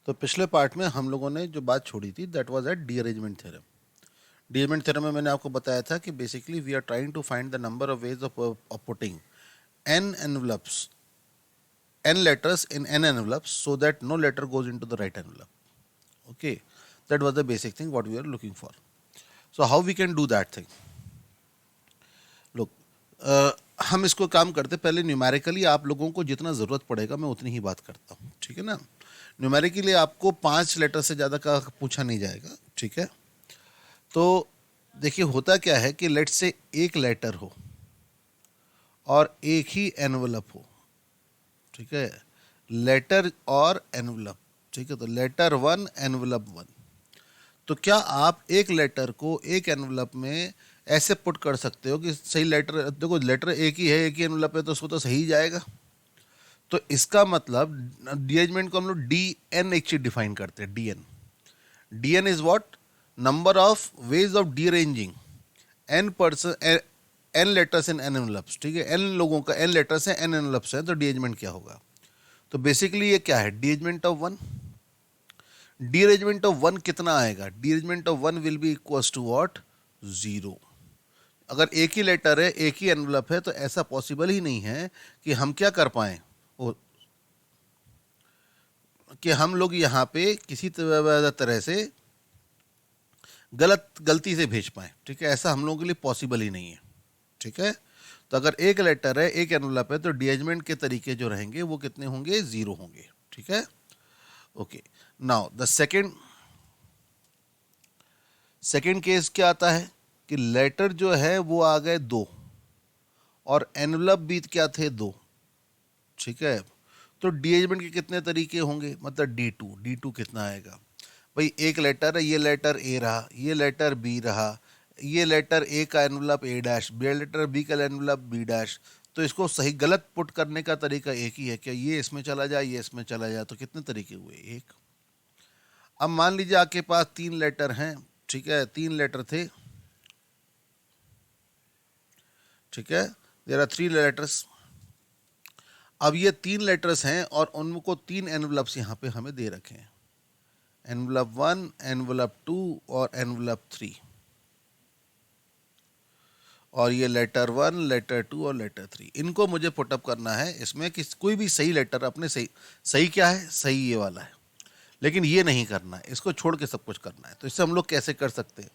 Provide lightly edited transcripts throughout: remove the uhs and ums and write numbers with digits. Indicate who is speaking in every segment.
Speaker 1: तो पिछले पार्ट में हम लोगों ने जो बात छोड़ी थी that was at derangement theorem. Derangement theorem में मैंने आपको बताया था कि basically we are trying to find the number of ways of putting n envelopes, n letters in n envelopes so that no letter goes into the right envelope. Okay, that was the basic thing what we are looking for. So how we can do that thing? Look, हम इसको काम करते पहले numerically आप लोगों को जितना ज़रूरत पड़ेगा मैं उतनी ही बात करता हूँ, ठीक है ना। न्यूमेरिकली आपको 5 लेटर से ज़्यादा का पूछा नहीं जाएगा, ठीक है। तो देखिए होता क्या है कि लेट से एक लेटर हो और एक ही एनवलप हो, ठीक है। लेटर और एनवलप, ठीक है। तो लेटर वन एनवलप वन। तो क्या आप एक लेटर को एक एनवलप में ऐसे पुट कर सकते हो कि सही लेटर, देखो लेटर एक ही है, एक ही एनवलप है, तो उसको तो सही जाएगा। तो इसका मतलब डीअरेंजमेंट को हम लोग डी एन एक चीज डिफाइन करते हैं, D N. D N is what? Number of ways of deranging N person, N letters in N envelopes, ठीक है। एन लोगों का एन लेटर्स हैं, एन एनवलप्स हैं, तो डीअरेंजमेंट क्या होगा? तो बेसिकली ये क्या है? Derangement of one. Derangement of one कितना आएगा? Derangement of one will be equals to what? 0। अगर एक ही लेटर है, एक ही एनवलप है, तो ऐसा पॉसिबल ही नहीं है कि हम क्या कर पाए, कि हम लोग यहाँ पे किसी तरह से गलती से भेज पाए, ठीक है। ऐसा हम लोगों के लिए पॉसिबल ही नहीं है, ठीक है। तो अगर एक लेटर है, एक एनवलप है, तो डीअरेंजमेंट के तरीके जो रहेंगे वो कितने होंगे? 0 होंगे, ठीक है। Okay, now the second case क्या आता है कि लेटर जो है वो आ गए 2 और एनवलप भी क्या थे? 2, ठीक है। तो डीअरेंजमेंट के कितने तरीके होंगे? मतलब डी टू कितना आएगा भाई? एक लेटर है, ये लेटर ए रहा, ये लेटर बी रहा, ये लेटर ए का एनवलप ए डैश, बी लेटर बी का एनवलप बी डैश। तो इसको सही गलत पुट करने का तरीका एक ही है, क्या ये इसमें चला जाए, ये इसमें चला जाए। तो कितने तरीके हुए? एक। अब मान लीजिए आपके पास 3 लेटर हैं, ठीक है, 3 लेटर थे, ठीक है। There are 3 letters. अब ये 3 लेटर्स हैं और उनको 3 एनवलप्स यहाँ पे हमें दे रखे हैं, एनवलप 1, एनवलप 2 और एनवलप 3। और ये लेटर 1, लेटर 2 और लेटर 3, इनको मुझे पुटअप करना है इसमें कि कोई भी सही लेटर अपने सही क्या है? सही ये वाला है। लेकिन ये नहीं करना है, इसको छोड़ के सब कुछ करना है। तो इससे हम लोग कैसे कर सकते हैं?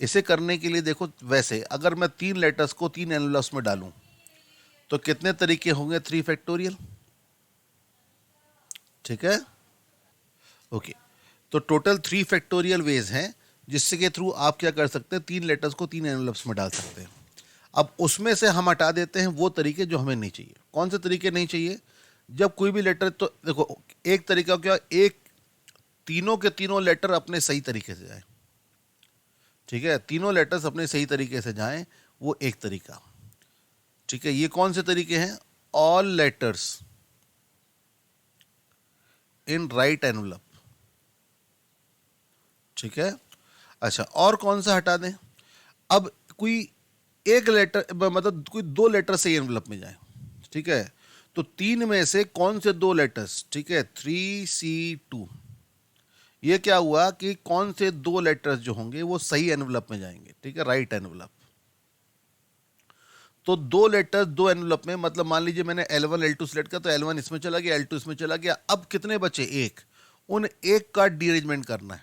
Speaker 1: इसे करने के लिए देखो, वैसे अगर मैं 3 लेटर्स को 3 एनवलप्स में डालूं तो कितने तरीके होंगे? 3 फैक्टोरियल, ठीक है। ओके, तो टोटल 3 फैक्टोरियल वेज हैं जिससे के थ्रू आप क्या कर सकते हैं? 3 लेटर्स को 3 एनवलप्स में डाल सकते हैं। अब उसमें से हम हटा देते हैं वो तरीके जो हमें नहीं चाहिए। कौन से तरीके नहीं चाहिए? जब कोई भी लेटर, तो देखो एक तरीका क्या, एक तीनों के तीनों लेटर अपने सही तरीके से जाए, ठीक है, तीनों लेटर्स अपने सही तरीके से जाएं, वो एक तरीका, ठीक है। ये कौन से तरीके हैं? All letters in right envelope, ठीक है। अच्छा, और कौन सा हटा दें? अब कोई एक लेटर, मतलब कोई 2 लेटर सही एनवलप में जाए, ठीक है। तो 3 में से कौन से 2 लेटर्स, ठीक है, 3C2, ये क्या हुआ कि कौन से 2 लेटर्स जो होंगे वो सही एनवलप में जाएंगे, ठीक है, राइट एनवलप। तो 2 लेटर्स 2 एनवलप में, मतलब मान लीजिए मैंने L1 L2 सिलेक्ट किया, तो L1 इसमें चला गया, L2 इसमें चला गया। अब कितने बचे? एक। उन एक का डीअरेंजमेंट करना है,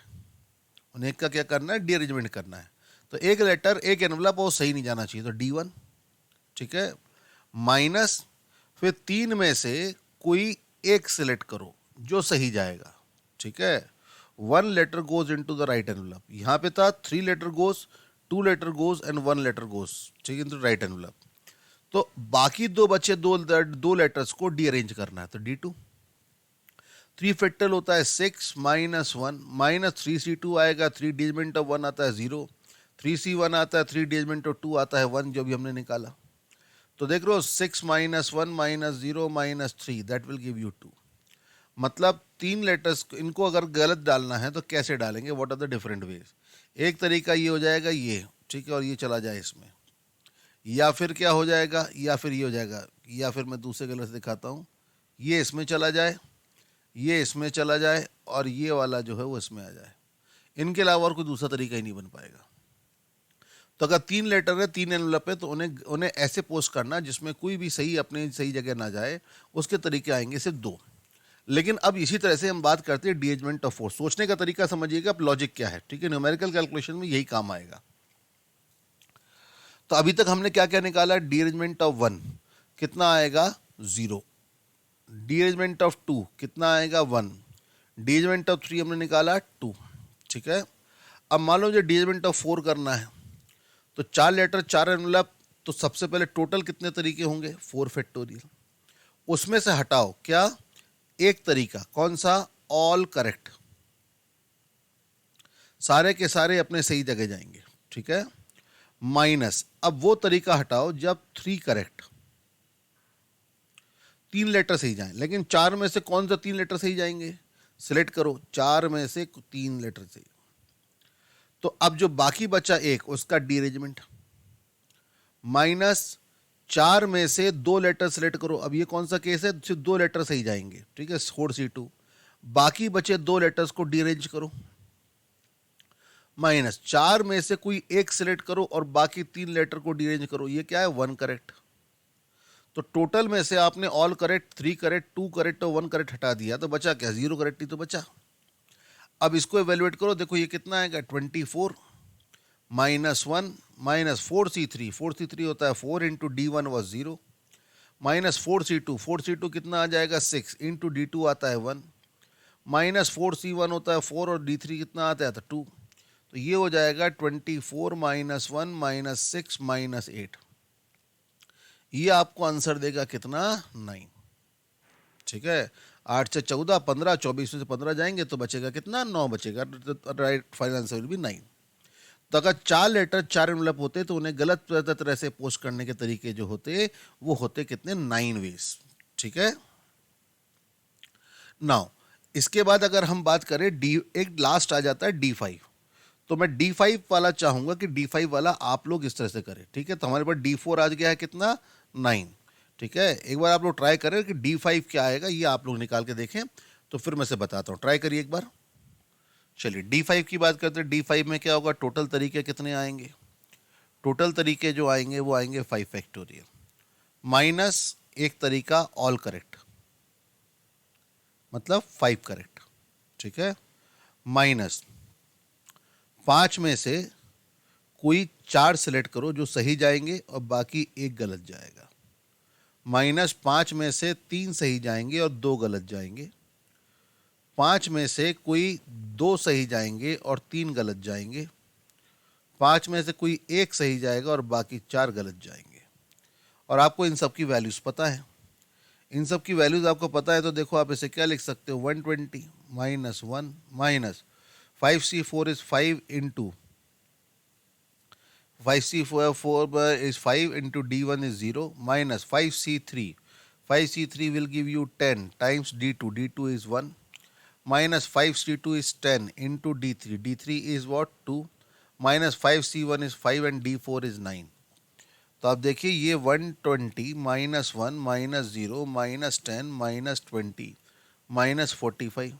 Speaker 1: उन एक का क्या करना है? डीअरेंजमेंट करना है। तो एक लेटर एक एनवलप वो सही नहीं जाना चाहिए, तो D1, ठीक है, माइनस, फिर 3 में से कोई एक सिलेक्ट करो जो सही जाएगा, ठीक है। 1 letter goes into the right envelope. यहाँ पे था 3 letter goes, 2 letter goes and 1 letter goes, ठीक है, इनटू राइट एनवलप। तो बाकी 2 बचे, 2 लेटर्स को डीअरेंज करना है, तो D2। 3 फैक्टोरियल होता है 6 माइनस 1, माइनस 3C2 आएगा, 3 डीअरेंजमेंट ऑफ 1 आता है 0, 3C1 आता है, 3 डीअरेंजमेंट ऑफ 2 आता है 1, जो भी हमने निकाला। तो देख रहे हो, 6 minus 1 minus 0 minus 3, that will give you 2। मतलब 3 लेटर्स, इनको अगर गलत डालना है तो कैसे डालेंगे? What are the different ways? एक तरीका ये हो जाएगा, ये, ठीक है, और ये चला जाए इसमें, या फिर क्या हो जाएगा, या फिर ये हो जाएगा, या फिर मैं दूसरे कलर से दिखाता हूँ, ये इसमें चला जाए, ये इसमें चला जाए, और ये वाला जो है वो इसमें आ जाए। इनके अलावा और कोई दूसरा तरीका ही नहीं बन पाएगा। तो अगर 3 लेटर है, 3 एनवलप है, तो उन्हें उन्हें ऐसे पोस्ट करना जिसमें कोई भी सही अपने सही जगह ना जाए। उसके तरीके आएंगे सिर्फ 2। लेकिन अब इसी तरह से हम बात करते हैं डीरेंजमेंट ऑफ फोर्स। सोचने का तरीका समझिएगा, अब लॉजिक क्या है, ठीक है, न्यूमेरिकल कैलकुलेशन में यही काम आएगा। तो अभी तक हमने क्या क्या निकाला, डीरेंजमेंट ऑफ 1 कितना आएगा 0, डीरेंजमेंट ऑफ 2 कितना आएगा 1, डीरेंजमेंट ऑफ 3 हमने निकाला 2, ठीक है। अब मान लो जो डीरेंजमेंट ऑफ 4 करना है, तो 4 लेटर 4 एनवलप, तो सबसे पहले टोटल कितने तरीके होंगे 4 फैक्टोरियल। उसमें से हटाओ क्या, एक तरीका, कौन सा, ऑल करेक्ट, सारे के सारे अपने सही जगह जाएंगे, ठीक है, माइनस, अब वो तरीका हटाओ जब 3 करेक्ट, 3 लेटर सही जाएं। लेकिन 4 में से कौन सा 3 लेटर सही जाएंगे, सिलेक्ट करो, 4 में से 3 लेटर सही। तो अब जो बाकी बचा एक, उसका डीरेंजमेंट, माइनस 4 में से 2 लेटर सिलेक्ट करो। अब ये कौन सा केस है, सिर्फ 2 लेटर सही जाएंगे, ठीक है, 4C2। बाकी बचे 2 लेटर्स को डीरेंज करो, माइनस 4 में से कोई एक सिलेक्ट करो और बाकी 3 लेटर को डीरेंज करो। ये क्या है, 1 करेक्ट। तो टोटल में से आपने ऑल करेक्ट, 3 करेक्ट, 2 करेक्ट और 1 करेक्ट हटा दिया, तो बचा क्या, 0 करेक्ट ही तो बचा। अब इसको एवेल्युएट करो, देखो ये कितना आएगा 24 माइनस 1 माइनस 4C3, 4C3 होता है 4 into D1 was 0, minus 4C2, 4C2 कितना आ जाएगा 6 इंटू D2 आता है 1, माइनस 4C1 होता है 4 और D3 कितना आता है 2। तो ये हो जाएगा 24 माइनस 1 माइनस 6 माइनस 8। ये आपको आंसर देगा कितना 9, ठीक है। 8 से 14, 15, 24 में से 15 जाएंगे तो बचेगा कितना 9 बचेगा। Right final answer will be 9। तो अगर 4 लेटर 4 एनवलप होते तो उन्हें गलत तरह से पोस्ट करने के तरीके जो होते वो होते कितने 9 वेज, ठीक है। नाउ इसके बाद अगर हम बात करें डी, एक लास्ट आ जाता है D5। तो मैं D5 वाला चाहूंगा कि D5 वाला आप लोग इस तरह से करें, ठीक है। तो हमारे पास D4 आ गया है कितना 9, ठीक है। एक बार आप लोग ट्राई करें कि D5 क्या आएगा, ये आप लोग निकाल के देखें, तो फिर मैं से बताता हूँ, ट्राई करिए एक बार। चलिए D5 की बात करते हैं। D5 में क्या होगा, टोटल तरीके कितने आएंगे, टोटल तरीके जो आएंगे वो आएंगे 5 फैक्टोरियल, माइनस एक तरीका ऑल करेक्ट, मतलब 5 करेक्ट, ठीक है, माइनस 5 में से कोई 4 सिलेक्ट करो जो सही जाएंगे और बाकी एक गलत जाएगा, माइनस 5 में से 3 सही जाएंगे और 2 गलत जाएंगे, 5 में से कोई 2 सही जाएंगे और 3 गलत जाएंगे, 5 में से कोई एक सही जाएगा और बाकी 4 गलत जाएंगे। और आपको इन सब की वैल्यूज पता है, इन सब की वैल्यूज आपको पता है, तो देखो आप इसे क्या लिख सकते हो, 120 minus 1 minus 5C4 is 5 into 5C4 is 5 into D1 is 0 minus 5C3. 5C3 will give you 10 times D2. D2 is 1 minus 5C2 is 10 into D3. D3 is what 2 minus 5C1 is 5 and D4 is 9. तो आप देखिए ये 120 minus 1 minus 0 minus 10 minus 20 minus 45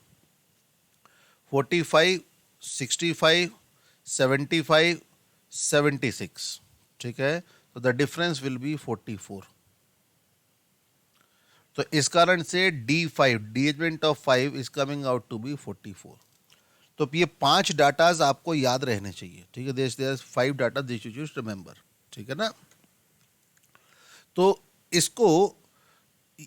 Speaker 1: 45 65 75 76, ठीक है। तो the difference will be 44। तो इस कारण से D5 derangement of 5 is coming out to be 44। तो ये 5 डाटाज आपको याद रहने चाहिए, ठीक है। There 5 data this you should remember, ठीक है ना। तो इसको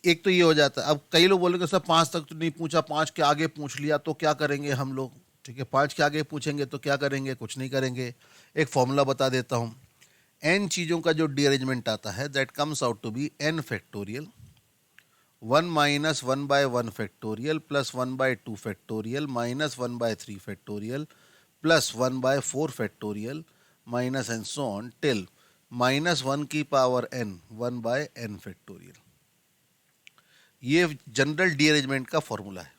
Speaker 1: एक तो ये हो जाता है। अब कई लोग बोलेंगे सर 5 तक तो नहीं पूछा, 5 के आगे पूछ लिया तो क्या करेंगे हम लोग, ठीक है। 5 के आगे पूछेंगे तो क्या करेंगे, कुछ नहीं करेंगे। एक फॉर्मूला बता देता हूँ, n चीज़ों का जो डीअरेंजमेंट आता है that comes out to be n factorial 1 minus 1 by 1 factorial plus 1 by 2 factorial minus 1 by 3 factorial plus 1 by 4 factorial minus and so on till minus 1 की power n 1 by n factorial. ये general derangement का formula है,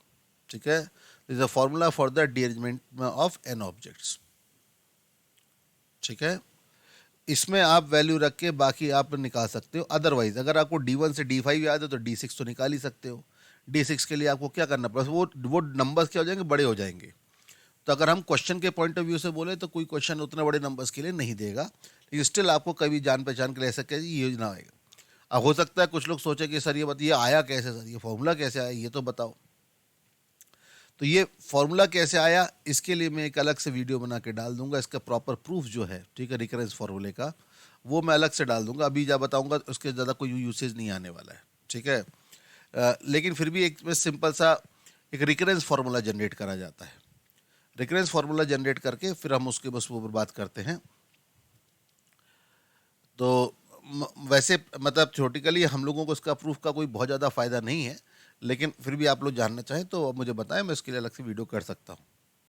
Speaker 1: ठीक है। This is a formula for the derangement of n objects, ठीक है। इसमें आप वैल्यू रख के बाकी आप निकाल सकते हो। अदरवाइज अगर आपको D1 से D5 याद है तो D6 तो निकाल ही सकते हो। D6 के लिए आपको क्या करना पड़ेगा, वो नंबर्स क्या हो जाएंगे, बड़े हो जाएंगे। तो अगर हम क्वेश्चन के पॉइंट ऑफ व्यू से बोले तो कोई क्वेश्चन उतने बड़े नंबर्स के लिए नहीं देगा, लेकिन स्टिल आपको कभी जान पहचान के लिए ऐसा क्या ये योजना आएगा। अब हो सकता है कुछ लोग सोचे कि सर ये बताइए आया कैसे, सर ये फॉर्मूला कैसे आया, ये तो बताओ। तो ये फॉर्मूला कैसे आया, इसके लिए मैं एक अलग से वीडियो बना के डाल दूंगा, इसका प्रॉपर प्रूफ जो है, ठीक है, रिकरेंस फार्मूले का, वो मैं अलग से डाल दूंगा। अभी जब बताऊंगा उसके ज़्यादा कोई यूसेज नहीं आने वाला है, ठीक है। लेकिन फिर भी एक सिंपल सा एक रिकरेंस फार्मूला जनरेट करा जाता है। रिकरेंस फार्मूला जनरेट करके फिर हम उसके बस ऊपर बात करते हैं। तो वैसे मतलब थ्योरेटिकली हम लोगों को इसका प्रूफ का कोई बहुत ज़्यादा फ़ायदा नहीं है, लेकिन फिर भी आप लोग जानना चाहें तो मुझे बताएं, मैं इसके लिए अलग से वीडियो कर सकता हूँ।